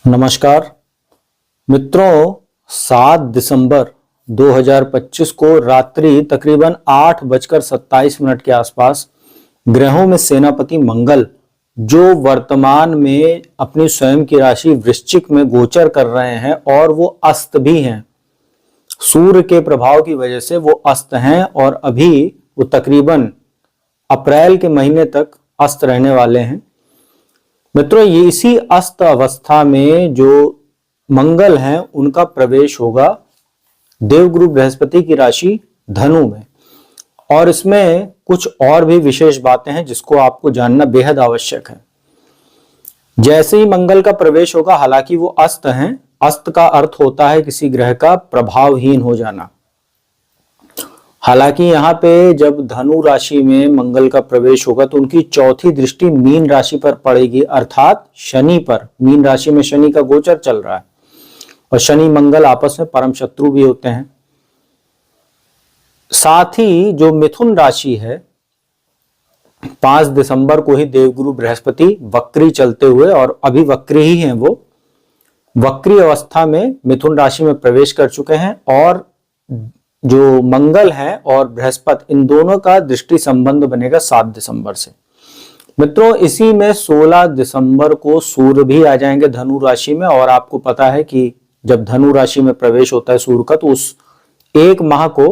नमस्कार मित्रों, 7 दिसंबर 2025 को रात्रि तकरीबन 8:27 के आसपास ग्रहों में सेनापति मंगल, जो वर्तमान में अपनी स्वयं की राशि वृश्चिक में गोचर कर रहे हैं और वो अस्त भी हैं। सूर्य के प्रभाव की वजह से वो अस्त हैं और अभी वो तकरीबन अप्रैल के महीने तक अस्त रहने वाले हैं। मित्रों, ये इसी अस्त अवस्था में जो मंगल हैं उनका प्रवेश होगा देवगुरु बृहस्पति की राशि धनु में, और इसमें कुछ और भी विशेष बातें हैं जिसको आपको जानना बेहद आवश्यक है। जैसे ही मंगल का प्रवेश होगा, हालांकि वो अस्त हैं, अस्त का अर्थ होता है किसी ग्रह का प्रभावहीन हो जाना। हालांकि यहाँ पे जब धनु राशि में मंगल का प्रवेश होगा तो उनकी चौथी दृष्टि मीन राशि पर पड़ेगी, अर्थात शनि पर। मीन राशि में शनि का गोचर चल रहा है और शनि मंगल आपस में परम शत्रु भी होते हैं। साथ ही जो मिथुन राशि है, 5 दिसंबर को ही देवगुरु बृहस्पति वक्री चलते हुए, और अभी वक्री ही हैं, वो वक्री अवस्था में मिथुन राशि में प्रवेश कर चुके हैं, और जो मंगल है और बृहस्पति, इन दोनों का दृष्टि संबंध बनेगा 7 दिसंबर से। मित्रों, इसी में 16 दिसंबर को सूर्य भी आ जाएंगे धनु राशि में, और आपको पता है कि जब धनु राशि में प्रवेश होता है सूर्य का तो उस एक माह को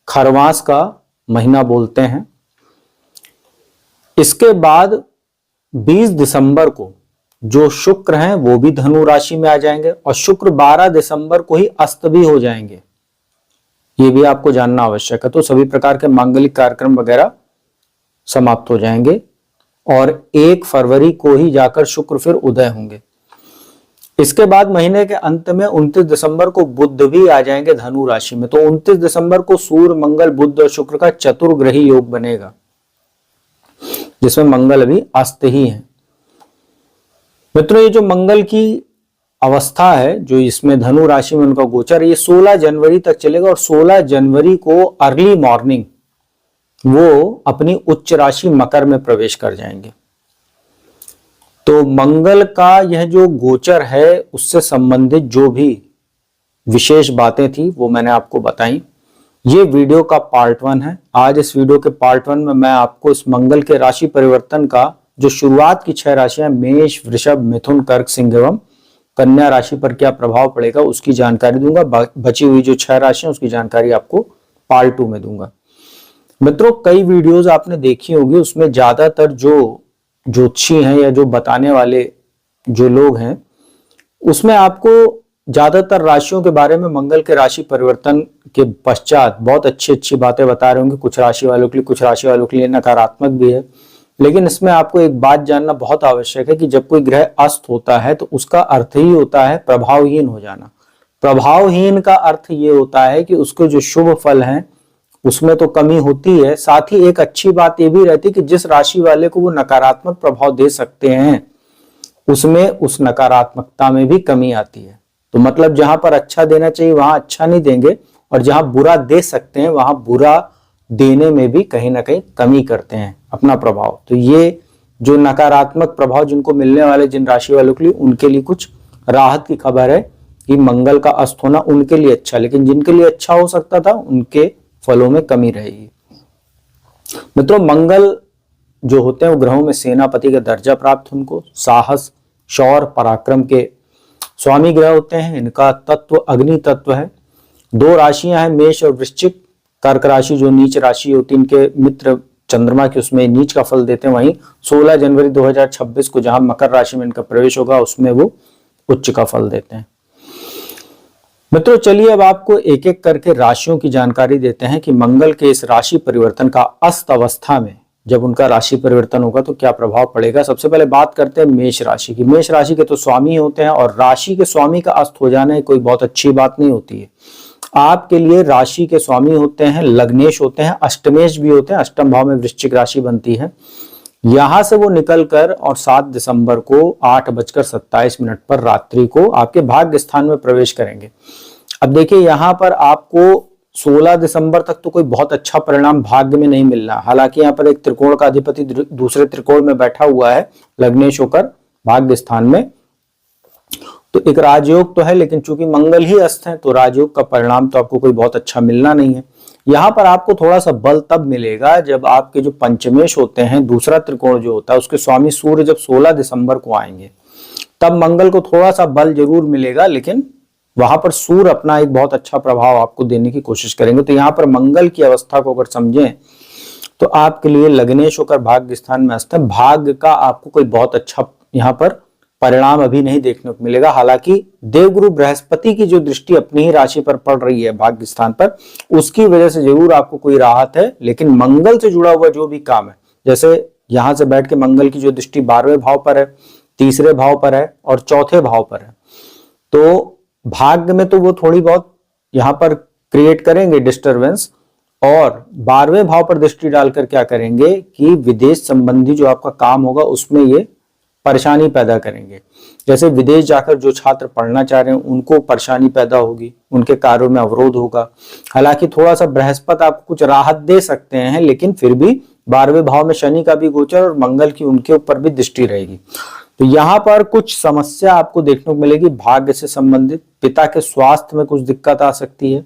खरवास का महीना बोलते हैं। इसके बाद 20 दिसंबर को जो शुक्र हैं वो भी धनु राशि में आ जाएंगे, और शुक्र 12 दिसंबर को ही अस्त भी हो जाएंगे। ये भी आपको जानना आवश्यक है। तो सभी प्रकार के मांगलिक कार्यक्रम वगैरह समाप्त हो जाएंगे, और 1 फरवरी को ही जाकर शुक्र फिर उदय होंगे। इसके बाद महीने के अंत में 29 दिसंबर को बुध भी आ जाएंगे धनु राशि में। तो 29 दिसंबर को सूर्य, मंगल, बुध और शुक्र का चतुर्ग्रही योग बनेगा, जिसमें मंगल अभी अस्त ही है। मित्रों, ये जो मंगल की अवस्था है, जो इसमें धनु राशि में उनका गोचर, ये 16 जनवरी तक चलेगा, और 16 जनवरी को अर्ली मॉर्निंग वो अपनी उच्च राशि मकर में प्रवेश कर जाएंगे। तो मंगल का यह जो गोचर है उससे संबंधित जो भी विशेष बातें थी वो मैंने आपको बताई। ये वीडियो का पार्ट 1 है। आज इस वीडियो के पार्ट 1 में मैं आपको इस मंगल के राशि परिवर्तन का जो शुरुआत की 6 राशियां मेष, वृषभ, मिथुन, कर्क, सिंह एवं कन्या राशि पर क्या प्रभाव पड़ेगा उसकी जानकारी दूंगा। बची हुई जो 6 राशियां उसकी जानकारी आपको पार्ट 2 में दूंगा। मित्रों, कई वीडियोस आपने देखी होगी, उसमें ज्यादातर जो ज्योतिषी हैं या जो बताने वाले जो लोग हैं, उसमें आपको ज्यादातर राशियों के बारे में मंगल के राशि परिवर्तन के पश्चात बहुत अच्छी बातें बता रहे होंगे। कुछ राशि वालों के लिए, कुछ राशि वालों के लिए नकारात्मक भी है। लेकिन इसमें आपको एक बात जानना बहुत आवश्यक है कि जब कोई ग्रह अस्त होता है तो उसका अर्थ ही होता है प्रभावहीन हो जाना। प्रभावहीन का अर्थ ये होता है कि उसके जो शुभ फल हैं उसमें तो कमी होती है, साथ ही एक अच्छी बात ये भी रहती है कि जिस राशि वाले को वो नकारात्मक प्रभाव दे सकते हैं उसमें उस नकारात्मकता में भी कमी आती है। तो मतलब जहां पर अच्छा देना चाहिए वहां अच्छा नहीं देंगे, और जहां बुरा दे सकते हैं वहां बुरा देने में भी कहीं ना कहीं कमी करते हैं अपना प्रभाव। तो ये जो नकारात्मक प्रभाव जिनको मिलने वाले जिन राशि वालों के लिए, उनके लिए कुछ राहत की खबर है कि मंगल का अस्त होना उनके लिए अच्छा, लेकिन जिनके लिए अच्छा हो सकता था उनके फलों में कमी रहेगी। मित्रों, मंगल जो होते हैं वो ग्रहों में सेनापति का दर्जा प्राप्त, उनको साहस, शौर्य, पराक्रम के स्वामी ग्रह होते हैं। इनका तत्व अग्नि तत्व है। 2 राशियां हैं, मेष और वृश्चिक। कर्क राशि जो नीच राशि होती है, इनके मित्र चंद्रमा के उसमें नीच का फल देते हैं। वहीं 16 जनवरी 2026 को जहां मकर राशि में इनका प्रवेश होगा उसमें वो उच्च का फल देते हैं। मित्रों, चलिए अब आपको एक एक करके राशियों की जानकारी देते हैं कि मंगल के इस राशि परिवर्तन का अस्त अवस्था में जब उनका राशि परिवर्तन होगा तो क्या प्रभाव पड़ेगा। सबसे पहले बात करते हैं मेष राशि की। मेष राशि के तो स्वामी होते हैं, और राशि के स्वामी का अस्त हो जाना कोई बहुत अच्छी बात नहीं होती है। आपके लिए राशि के स्वामी होते हैं, लग्नेश होते हैं, अष्टमेश भी होते हैं। अष्टम भाव में वृश्चिक राशि बनती है। यहां से वो निकलकर और 7 दिसंबर को 8:27 पर रात्रि को आपके भाग्य स्थान में प्रवेश करेंगे। अब देखिए, यहां पर आपको 16 दिसंबर तक तो कोई बहुत अच्छा परिणाम भाग्य में नहीं मिलना। हालांकि यहाँ पर एक त्रिकोण का अधिपति दूसरे त्रिकोण में बैठा हुआ है लग्नेश होकर भाग्य स्थान में, तो एक राजयोग तो है, लेकिन चूंकि मंगल ही अस्त है तो राजयोग का परिणाम तो आपको कोई बहुत अच्छा मिलना नहीं है। यहाँ पर आपको थोड़ा सा बल तब मिलेगा जब आपके जो पंचमेश होते हैं, दूसरा त्रिकोण जो होता है, उसके स्वामी सूर्य जब 16 दिसंबर को आएंगे, तब मंगल को थोड़ा सा बल जरूर मिलेगा, लेकिन वहां पर सूर्य अपना एक बहुत अच्छा प्रभाव आपको देने की कोशिश करेंगे। तो यहाँ पर मंगल की अवस्था को अगर समझें तो आपके लिए लग्नेश होकर भाग्य स्थान में अस्त है, भाग्य का आपको कोई बहुत अच्छा यहाँ पर परिणाम अभी नहीं देखने को मिलेगा। हालांकि देवगुरु बृहस्पति की जो दृष्टि अपनी ही राशि पर पड़ रही है भाग्य स्थान पर, उसकी वजह से जरूर आपको कोई राहत है। लेकिन मंगल से जुड़ा हुआ जो भी काम है, जैसे यहां से बैठ के मंगल की जो दृष्टि 12वें भाव पर है, तीसरे भाव पर है और चौथे भाव पर है, तो भाग्य में तो वो थोड़ी बहुत यहां पर क्रिएट करेंगे डिस्टरबेंस, और 12वें भाव पर दृष्टि डालकर क्या करेंगे कि विदेश संबंधी जो आपका काम होगा उसमें ये परेशानी पैदा करेंगे। जैसे विदेश जाकर जो छात्र पढ़ना चाह रहे हैं उनको परेशानी पैदा होगी, उनके कार्यों में अवरोध होगा। हालांकि थोड़ा सा बृहस्पति आपको कुछ राहत दे सकते हैं, लेकिन फिर भी 12वें भाव में शनि का भी गोचर और मंगल की उनके ऊपर भी दृष्टि रहेगी। तो यहाँ पर कुछ समस्या आपको देखने को मिलेगी भाग्य से संबंधित। पिता के स्वास्थ्य में कुछ दिक्कत आ सकती है।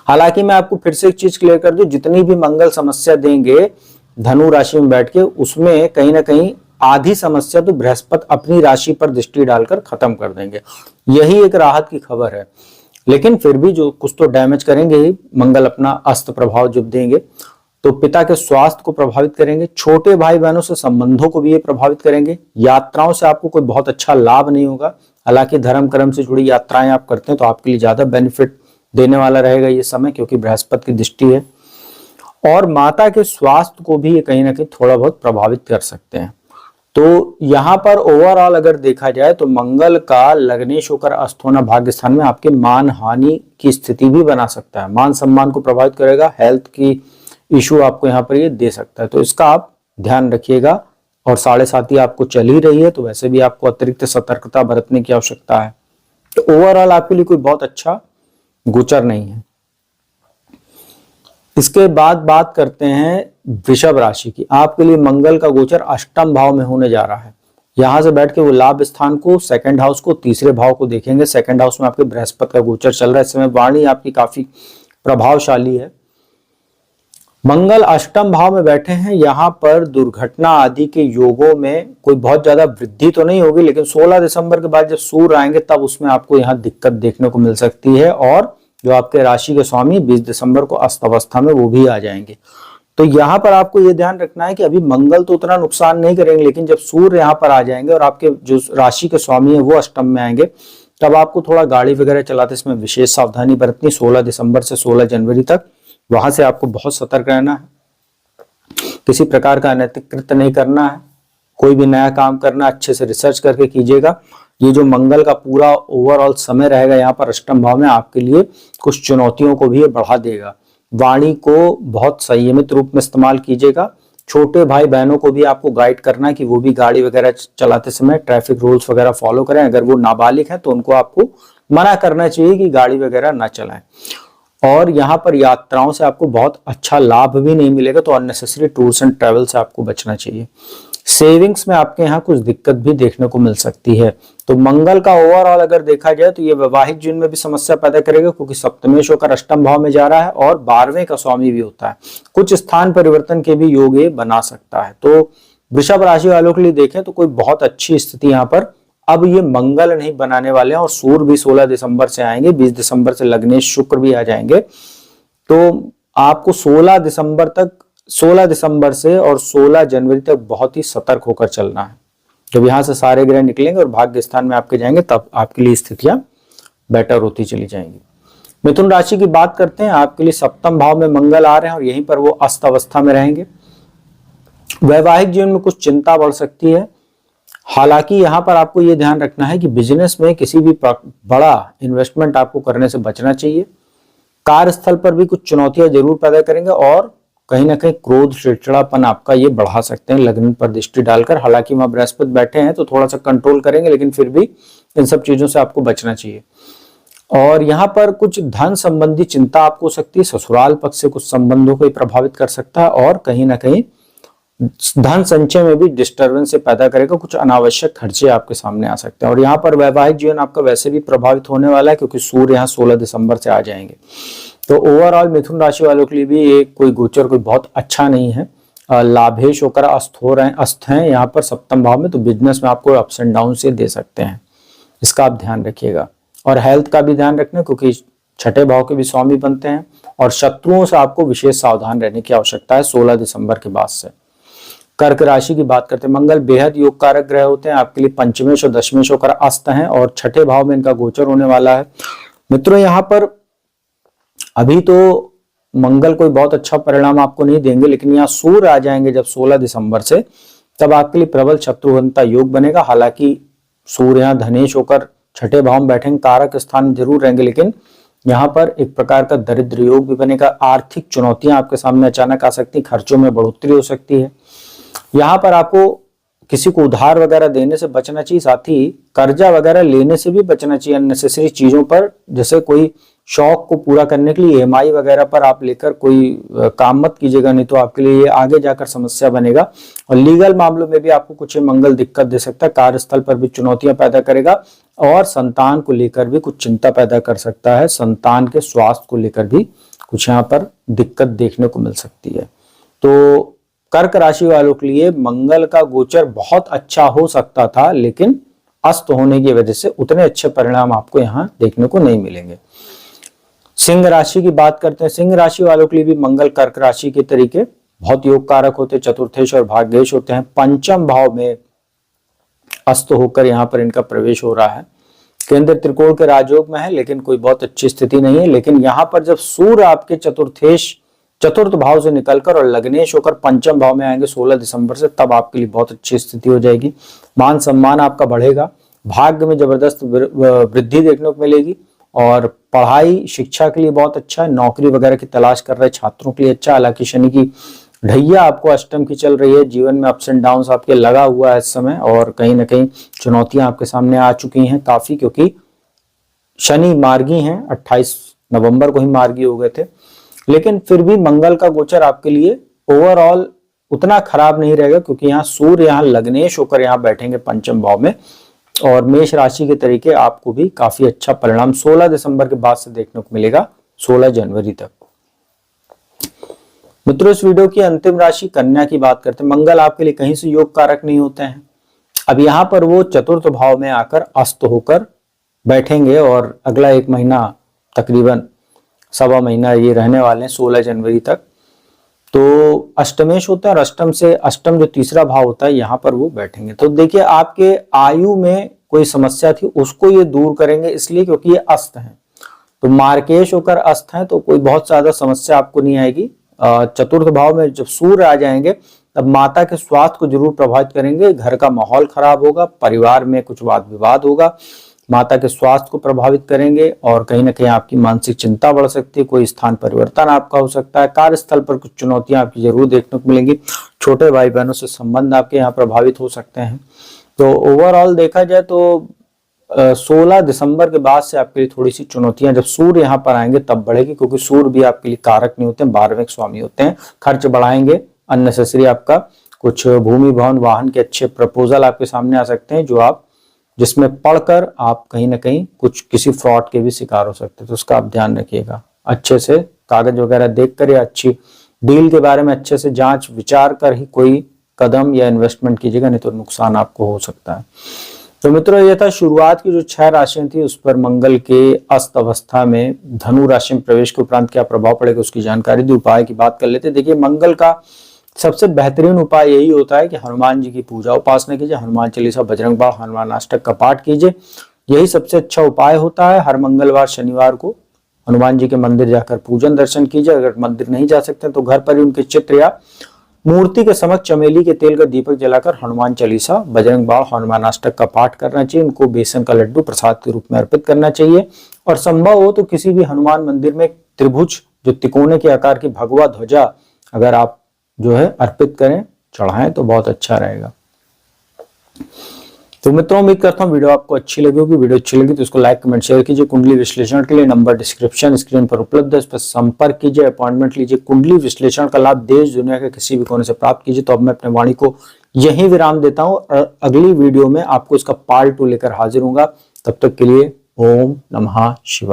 हालांकि मैं आपको फिर से एक चीज क्लियर कर दूं, जितनी भी मंगल समस्या देंगे धनु राशि में बैठ के, उसमें कहीं ना कहीं आधी समस्या तो बृहस्पति अपनी राशि पर दृष्टि डालकर खत्म कर देंगे। यही एक राहत की खबर है। लेकिन फिर भी जो कुछ तो डैमेज करेंगे ही, मंगल अपना अस्त प्रभाव जब देंगे तो पिता के स्वास्थ्य को प्रभावित करेंगे, छोटे भाई बहनों से संबंधों को भी ये प्रभावित करेंगे। यात्राओं से आपको कोई बहुत अच्छा लाभ नहीं होगा। हालांकि धर्म कर्म से जुड़ी यात्राएं आप करते हैं तो आपके लिए ज्यादा बेनिफिट देने वाला रहेगा ये समय, क्योंकि बृहस्पति की दृष्टि है। और माता के स्वास्थ्य को भी ये कहीं ना कहीं थोड़ा बहुत प्रभावित कर सकते हैं। तो यहाँ पर ओवरऑल अगर देखा जाए तो मंगल का लग्नेश होकर अस्त होना भाग्य स्थान में आपके मान हानि की स्थिति भी बना सकता है, मान सम्मान को प्रभावित करेगा, हेल्थ की इशू आपको यहाँ पर ये दे सकता है। तो इसका आप ध्यान रखिएगा। और 7.5 आपको चल ही रही है, तो वैसे भी आपको अतिरिक्त सतर्कता बरतने की आवश्यकता है। तो ओवरऑल आपके लिए कोई बहुत अच्छा गोचर नहीं है। इसके बाद बात करते हैं वृषभ राशि की। आपके लिए मंगल का गोचर अष्टम भाव में होने जा रहा है। यहां से बैठ के वो लाभ स्थान को, सेकंड हाउस को, तीसरे भाव को देखेंगे। सेकंड हाउस में आपके बृहस्पति का गोचर चल रहा है। इस समय वाणी आपकी काफी प्रभावशाली है। मंगल अष्टम भाव में बैठे हैं, यहाँ पर दुर्घटना आदि के योगों में कोई बहुत ज्यादा वृद्धि तो नहीं होगी, लेकिन 16 दिसंबर के बाद जब सूर्य आएंगे तब उसमें आपको यहाँ दिक्कत देखने को मिल सकती है। और जो आपके राशि के स्वामी 20 दिसंबर को अस्त अवस्था में वो भी आ जाएंगे। तो यहाँ पर आपको ये ध्यान रखना है कि अभी मंगल तो उतना नुकसान नहीं करेंगे, लेकिन जब सूर्य यहाँ पर आ जाएंगे और आपके जो राशि के स्वामी है वो अष्टम में आएंगे, तब आपको थोड़ा गाड़ी वगैरह चलाते इसमें विशेष सावधानी बरतनी। 16 दिसंबर से 16 जनवरी तक वहां से आपको बहुत सतर्क रहना है। किसी प्रकार का अनैतिक कृत्य नहीं करना है। कोई भी नया काम करना अच्छे से रिसर्च करके कीजिएगा। ये जो मंगल का पूरा ओवरऑल समय रहेगा यहाँ पर अष्टम भाव में, आपके लिए कुछ चुनौतियों को भी बढ़ा देगा। वाणी को बहुत संयमित रूप में इस्तेमाल कीजिएगा। छोटे भाई बहनों को भी आपको गाइड करना है कि वो भी गाड़ी वगैरह चलाते समय ट्रैफिक रूल्स वगैरह फॉलो करें। अगर वो नाबालिग हैं तो उनको आपको मना करना चाहिए कि गाड़ी वगैरह ना चलाएं। और यहाँ पर यात्राओं से आपको बहुत अच्छा लाभ भी नहीं मिलेगा, तो अननेसेसरी टूर्स एंड ट्रैवल से आपको बचना चाहिए। सेविंग्स में आपके यहाँ कुछ दिक्कत भी देखने को मिल सकती है। तो मंगल का ओवरऑल अगर देखा जाए तो ये वैवाहिक जीवन में भी समस्या पैदा करेगा, क्योंकि सप्तमेश होकर अष्टम भाव में जा रहा है और 12वें का स्वामी भी होता है। कुछ स्थान परिवर्तन के भी योग ये बना सकता है। तो वृषभ राशि वालों के लिए देखें तो कोई बहुत अच्छी स्थिति यहाँ पर अब ये मंगल नहीं बनाने वाले हैं। और सूर्य भी 16 दिसंबर से आएंगे, 20 दिसंबर से लग्नेश शुक्र भी आ जाएंगे। तो आपको 16 दिसंबर से और 16 जनवरी तक बहुत ही सतर्क होकर चलना है। जब यहां से सारे ग्रह निकलेंगे और भाग्य स्थान में आपके जाएंगे तब आपके लिए स्थितियां बेटर होती चली जाएंगी। मिथुन राशि की बात करते हैं। आपके लिए सप्तम भाव में मंगल आ रहे हैं और यहीं पर वो अस्त अवस्था में रहेंगे। वैवाहिक जीवन में कुछ चिंता बढ़ सकती है। हालांकि यहाँ पर आपको ये ध्यान रखना है कि बिजनेस में किसी भी बड़ा इन्वेस्टमेंट आपको करने से बचना चाहिए। कार्यस्थल पर भी कुछ चुनौतियां जरूर पैदा करेंगे और कहीं ना कहीं क्रोध चिड़चिड़ापन आपका ये बढ़ा सकते हैं लग्न पर दृष्टि डालकर। हालांकि वहां बृहस्पति बैठे हैं तो थोड़ा सा कंट्रोल करेंगे, लेकिन फिर भी इन सब चीजों से आपको बचना चाहिए। और यहाँ पर कुछ धन संबंधी चिंता आपको हो सकती है। ससुराल पक्ष से कुछ संबंधों को प्रभावित कर सकता है और कहीं ना कहीं धन संचय में भी डिस्टर्बेंस से पैदा करेगा, कुछ अनावश्यक खर्चे आपके सामने आ सकते हैं। और यहाँ पर वैवाहिक जीवन आपका वैसे भी प्रभावित होने वाला है क्योंकि सूर्य यहाँ 16 दिसंबर से आ जाएंगे। तो ओवरऑल मिथुन राशि वालों के लिए भी ये कोई गोचर कोई बहुत अच्छा नहीं है। लाभेश होकर अस्त हैं यहाँ पर सप्तम भाव में, तो बिजनेस में आपको अप्स एंड डाउन से दे सकते हैं, इसका आप ध्यान रखिएगा। और हेल्थ का भी ध्यान रखना क्योंकि छठे भाव के भी स्वामी बनते हैं। और शत्रुओं से आपको विशेष सावधान रहने की आवश्यकता है 16 दिसंबर के बाद से। कर्क राशि की बात करते हैं, मंगल बेहद योग कारक ग्रह होते हैं, आपके लिए पंचमेश और दशमेश होकर अस्त हैं और छठे भाव में इनका गोचर होने वाला है। मित्रों यहाँ पर अभी तो मंगल कोई बहुत अच्छा परिणाम आपको नहीं देंगे, लेकिन यहाँ सूर्य आ जाएंगे जब 16 दिसंबर से, तब आपके लिए प्रबल शत्रुघ्नता योग बनेगा। हालांकि सूर्य यहाँ धनेश होकर छठे भाव में बैठेंगे, कारक स्थान में जरूर रहेंगे, लेकिन यहाँ पर एक प्रकार का दरिद्र योग भी बनेगा। आर्थिक चुनौतियां आपके सामने अचानक आ सकती, खर्चों में बढ़ोतरी हो सकती है। यहाँ पर आपको किसी को उधार वगैरह देने से बचना चाहिए, साथ ही कर्जा वगैरह लेने से भी बचना चाहिए। अननेसेसरी चीजों पर, जैसे कोई शौक को पूरा करने के लिए EMI वगैरह पर आप लेकर कोई काम मत कीजिएगा, नहीं तो आपके लिए ये आगे जाकर समस्या बनेगा। और लीगल मामलों में भी आपको कुछ मंगल दिक्कत दे सकता है, कार्यस्थल पर भी चुनौतियां पैदा करेगा और संतान को लेकर भी कुछ चिंता पैदा कर सकता है। संतान के स्वास्थ्य को लेकर भी कुछ यहाँ पर दिक्कत देखने को मिल सकती है। तो कर्क राशि वालों के लिए मंगल का गोचर बहुत अच्छा हो सकता था, लेकिन अस्त होने की वजह से उतने अच्छे परिणाम आपको यहाँ देखने को नहीं मिलेंगे। सिंह राशि की बात करते हैं, सिंह राशि वालों के लिए भी मंगल कर्क राशि के तरीके बहुत योग कारक होते हैं, चतुर्थेश और भाग्येश होते हैं। पंचम भाव में अस्त होकर यहाँ पर इनका प्रवेश हो रहा है। केंद्र त्रिकोण के राजयोग में है, लेकिन कोई बहुत अच्छी स्थिति नहीं है। लेकिन यहाँ पर जब सूर्य आपके चतुर्थ भाव से निकलकर और लग्नेश होकर पंचम भाव में आएंगे 16 दिसंबर से, तब आपके लिए बहुत अच्छी स्थिति हो जाएगी। मान सम्मान आपका बढ़ेगा, भाग्य में जबरदस्त वृद्धि देखने को मिलेगी और पढ़ाई शिक्षा के लिए बहुत अच्छा है। नौकरी वगैरह की तलाश कर रहे छात्रों के लिए अच्छा। हालांकि शनि की ढैया आपको अष्टम की चल रही है, जीवन में अप्स एंड डाउन्स आपके लगा हुआ है इस समय, और कहीं ना कहीं चुनौतियां आपके सामने आ चुकी हैं काफी, क्योंकि शनि मार्गी हैं, 28 नवंबर को ही मार्गी हो गए थे। लेकिन फिर भी मंगल का गोचर आपके लिए ओवरऑल उतना खराब नहीं रहेगा, क्योंकि यहाँ सूर्य यहाँ लग्नेश होकर यहाँ बैठेंगे पंचम भाव में, और मेष राशि के तरीके आपको भी काफी अच्छा परिणाम 16 दिसंबर के बाद से देखने को मिलेगा 16 जनवरी तक। मित्रों, इस वीडियो की अंतिम राशि कन्या की बात करते हैं। मंगल आपके लिए कहीं से योग कारक नहीं होते हैं, अब यहाँ पर वो चतुर्थ भाव में आकर अस्त होकर बैठेंगे और अगला एक महीना तकरीबन सवा महीना ये रहने वाले हैं 16 जनवरी तक। तो अष्टमेश होता है और अष्टम से अष्टम जो तीसरा भाव होता है यहाँ पर वो बैठेंगे। तो देखिए, आपके आयु में कोई समस्या थी उसको ये दूर करेंगे, इसलिए क्योंकि ये अस्त हैं। तो मार्केश होकर अस्त हैं तो कोई बहुत ज्यादा समस्या आपको नहीं आएगी। चतुर्थ भाव में जब सूर्य आ जाएंगे तब माता के स्वास्थ्य को जरूर प्रभावित करेंगे, घर का माहौल खराब होगा, परिवार में कुछ वाद विवाद होगा, माता के स्वास्थ्य को प्रभावित करेंगे और कहीं ना कहीं आपकी मानसिक चिंता बढ़ सकती है। कोई स्थान परिवर्तन आपका हो सकता है, कार्यस्थल पर कुछ चुनौतियां आपकी जरूर देखने को मिलेंगी, छोटे भाई बहनों से संबंध आपके यहाँ प्रभावित हो सकते हैं। तो ओवरऑल देखा जाए तो 16 दिसंबर के बाद से आपके लिए थोड़ी सी चुनौतियां जब सूर्य यहाँ पर आएंगे तब बढ़ेगी, क्योंकि सूर्य भी आपके लिए कारक नहीं होते हैं, 12वें स्वामी होते हैं। खर्च बढ़ाएंगे, अननेसेसरी आपका कुछ भूमि भवन वाहन के अच्छे प्रपोजल आपके सामने आ सकते हैं, जो आप जिसमें पढ़कर आप कहीं ना कहीं कुछ किसी फ्रॉड के भी शिकार हो सकते हैं। तो उसका आप ध्यान रखिएगा, अच्छे से कागज वगैरह देखकर या अच्छी डील के बारे में अच्छे से जांच विचार कर ही कोई कदम या इन्वेस्टमेंट कीजिएगा, नहीं तो नुकसान आपको हो सकता है। तो मित्रों, ये था शुरुआत की जो 6 राशियां थी उस पर मंगल के अस्त अवस्था में धनु राशि में प्रवेश के उपरांत क्या प्रभाव पड़ेगा उसकी जानकारी दी। उपाय की बात कर लेते हैं। देखिए, मंगल का सबसे बेहतरीन उपाय यही होता है कि हनुमान जी की पूजा उपासना कीजिए, हनुमान चालीसा, बजरंग बाण, हनुमान अष्टक का पाठ कीजिए, यही सबसे अच्छा उपाय होता है। हर मंगलवार शनिवार को हनुमान जी के मंदिर जाकर पूजन दर्शन कीजिए। अगर मंदिर नहीं जा सकते तो घर पर ही उनके चित्र या मूर्ति के समक्ष चमेली के तेल का दीपक जलाकर हनुमान चालीसा, बजरंग बाण, हनुमान अष्टक का पाठ करना चाहिए। उनको बेसन का लड्डू प्रसाद के रूप में अर्पित करना चाहिए, और संभव हो तो किसी भी हनुमान मंदिर में त्रिभुज जो तिकोने के आकार की भगवा ध्वजा अगर आप जो है अर्पित करें, चढ़ाएं तो बहुत अच्छा रहेगा। तो मित्रों उम्मीद करता हूँ वीडियो आपको अच्छी लगी होगी। वीडियो अच्छी लगी तो इसको लाइक कमेंट शेयर कीजिए। कुंडली विश्लेषण के लिए नंबर डिस्क्रिप्शन स्क्रीन पर उपलब्ध है, इस पर संपर्क कीजिए, अपॉइंटमेंट लीजिए। कुंडली विश्लेषण का लाभ देश दुनिया के किसी भी कोने से प्राप्त कीजिए। तो अब मैं अपने वाणी को यहीं विराम देता हूँ और अगली वीडियो में आपको इसका पार्ट 2 लेकर हाजिर होऊंगा। तब तक के लिए ओम नमः शिवाय।